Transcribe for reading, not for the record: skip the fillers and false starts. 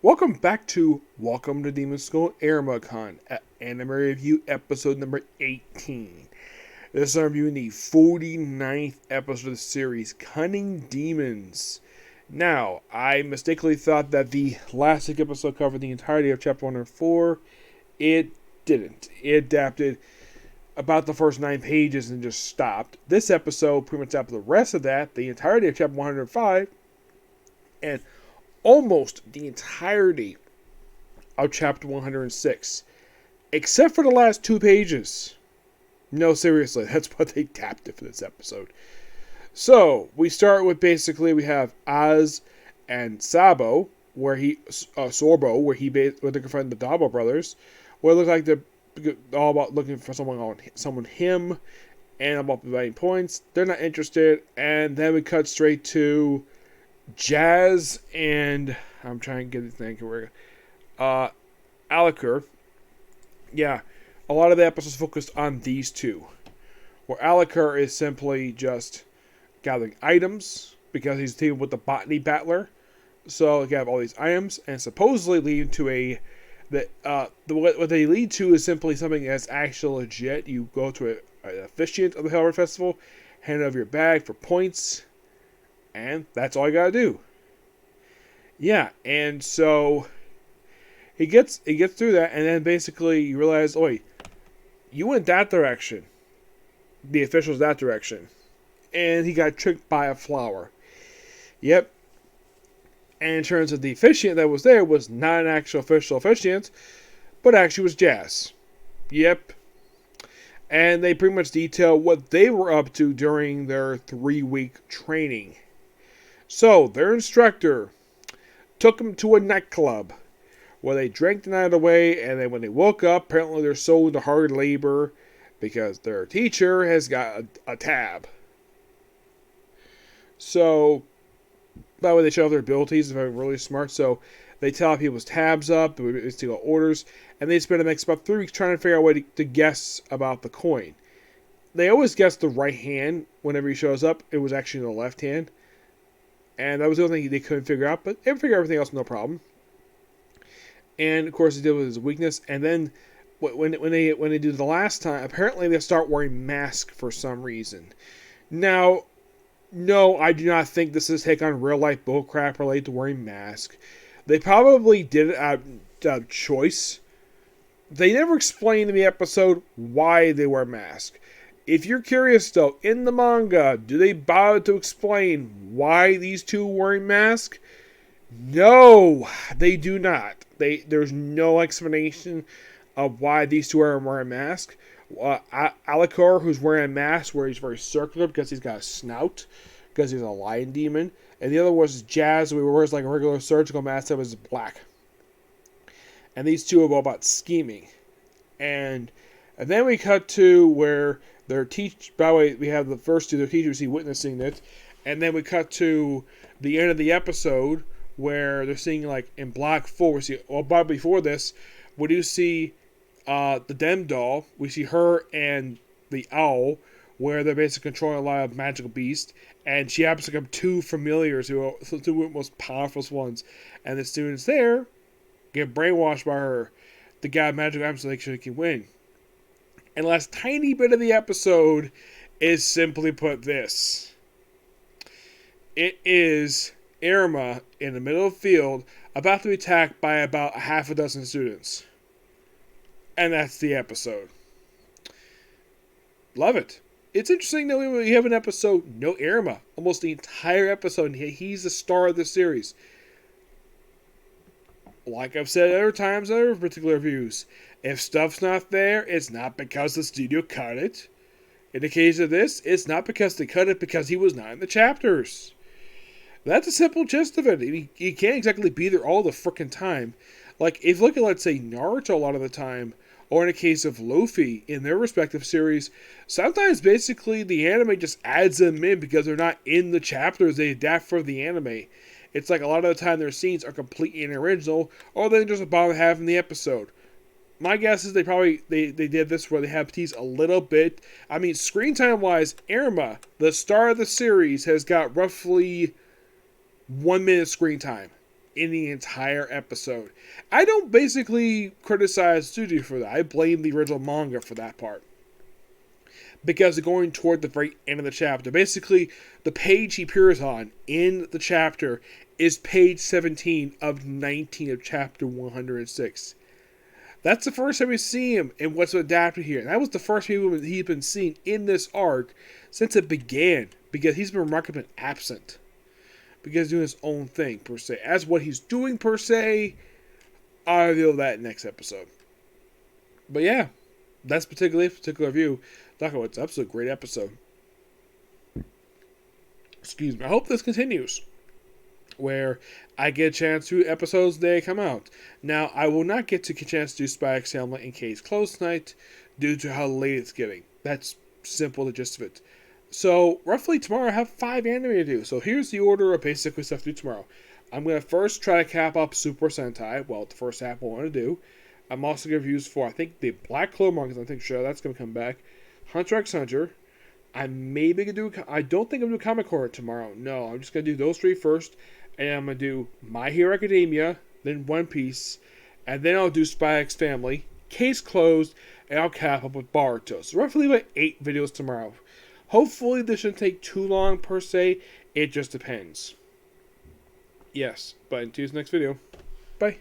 Welcome back to Welcome to Demon School Iruma-kun, Anime Review episode number 18. This is I'm reviewing the 49th episode of the series, Cunning Demons. Now, I mistakenly thought that the last episode covered the entirety of chapter 104. It didn't. It adapted about the first 9 pages and just stopped. This episode pretty much adapted the rest of that, the entirety of chapter 105, and almost the entirety of chapter 106, except for the last 2 pages. No, seriously, that's what they tapped it for this episode. So, we start with basically, we have Az and Sorbo, where they confront the Dabo brothers, where it looks like they're all about looking for someone him, and about providing points. They're not interested, and then we cut straight to Jazz and I'm trying to get his name correct. Alikur. Yeah, a lot of the episodes focused on these two, where Alikur is simply just gathering items because he's teaming with the botany battler. So you have all these items, and supposedly leading to what they lead to is simply something that's actually legit. You go to an officiant of the Hellraiser Festival, hand over your bag for points. And that's all you gotta do. Yeah, and so he gets through that, and then basically you realize, oh wait, you went that direction. The official's that direction. And he got tricked by a flower. Yep. And in terms of the officiant that was there was not an actual official officiant, but actually was Jazz. Yep. And they pretty much detail what they were up to during their 3-week training. So, their instructor took them to a nightclub where they drank the night away, and then when they woke up, apparently they're so into hard labor because their teacher has got a tab. So, by the way, they show off their abilities, they're really smart, so they tell people's tabs up, they steal orders, and they spend the next about 3 weeks trying to figure out a way to guess about the coin. They always guess the right hand whenever he shows up. It was actually the left hand. And that was the only thing they couldn't figure out, but they figured everything else, no problem. And of course, they deal with his weakness. And then when they do the last time, apparently they start wearing masks for some reason. Now, no, I do not think this is take on real life bullcrap related to wearing masks. They probably did it out of choice. They never explained in the episode why they wear masks. If you're curious, though, in the manga, do they bother to explain why these two are wearing masks? No, they do not. There's no explanation of why these two are wearing masks. Alikur, who's wearing a mask where he's very circular because he's got a snout, because he's a lion demon. And the other was Jazz, who wears like a regular surgical mask that was black. And these two are all about scheming. And then we cut to where by the way, we have the first two, their teachers, see witnessing it, and then we cut to the end of the episode where they're seeing like in Block 4. We see, but before this, we do see the Dem doll. We see her and the owl, where they're basically controlling a lot of magical beasts, and she happens to become 2 familiars who are the 2 most powerful ones, and the students there get brainwashed by her to get magical items so they can win. And the last tiny bit of the episode is simply put this. It is Iruma in the middle of the field about to be attacked by about a half a dozen students. And that's the episode. Love it. It's interesting that we have an episode, no Iruma. Almost the entire episode, and he's the star of the series. Like I've said other times in other particular reviews, if stuff's not there, it's not because the studio cut it. In the case of this, it's not because they cut it because he was not in the chapters. That's a simple gist of it. He can't exactly be there all the frickin' time. Like, if you look at, let's say, Naruto a lot of the time, or in the case of Luffy in their respective series, sometimes basically the anime just adds them in because they're not in the chapters they adapt for the anime. It's like a lot of the time their scenes are completely unoriginal, or they just about having the episode. My guess is they did this where they have teased a little bit. I mean, screen time wise, Iruma, the star of the series, has got roughly 1 minute screen time in the entire episode. I don't basically criticize Studio for that. I blame the original manga for that part. Because going toward the very end of the chapter. Basically, the page he appears on in the chapter is page 17 of 19 of chapter 106. That's the first time we see him in what's adapted here. And that was the first time he's been seen in this arc since it began. Because he's been remarkably absent. Because he's doing his own thing, per se. As what he's doing, per se, I'll reveal that next episode. But yeah, that's particular view. It's a great episode. Excuse me. I hope this continues. Where I get a chance to episodes they come out. Now, I will not get to a chance to do Spy X Family in case close tonight due to how late it's getting. That's simple, the gist of it. So, roughly tomorrow I have 5 anime to do. So, here's the order of basically stuff to do tomorrow. I'm going to first try to cap up Super Sentai. Well, the first half I want to do. I'm also going to reviews for, I think, the Black Clover manga. I think sure that's going to come back. Hunter x Hunter. I don't think I'm going to do Comic Horror tomorrow. No, I'm just going to do those 3 first. And I'm going to do My Hero Academia, then One Piece, and then I'll do Spy X Family, case closed, and I'll cap up with Boruto. So roughly about 8 videos tomorrow. Hopefully this shouldn't take too long per se, it just depends. Yes, but until the next video, bye.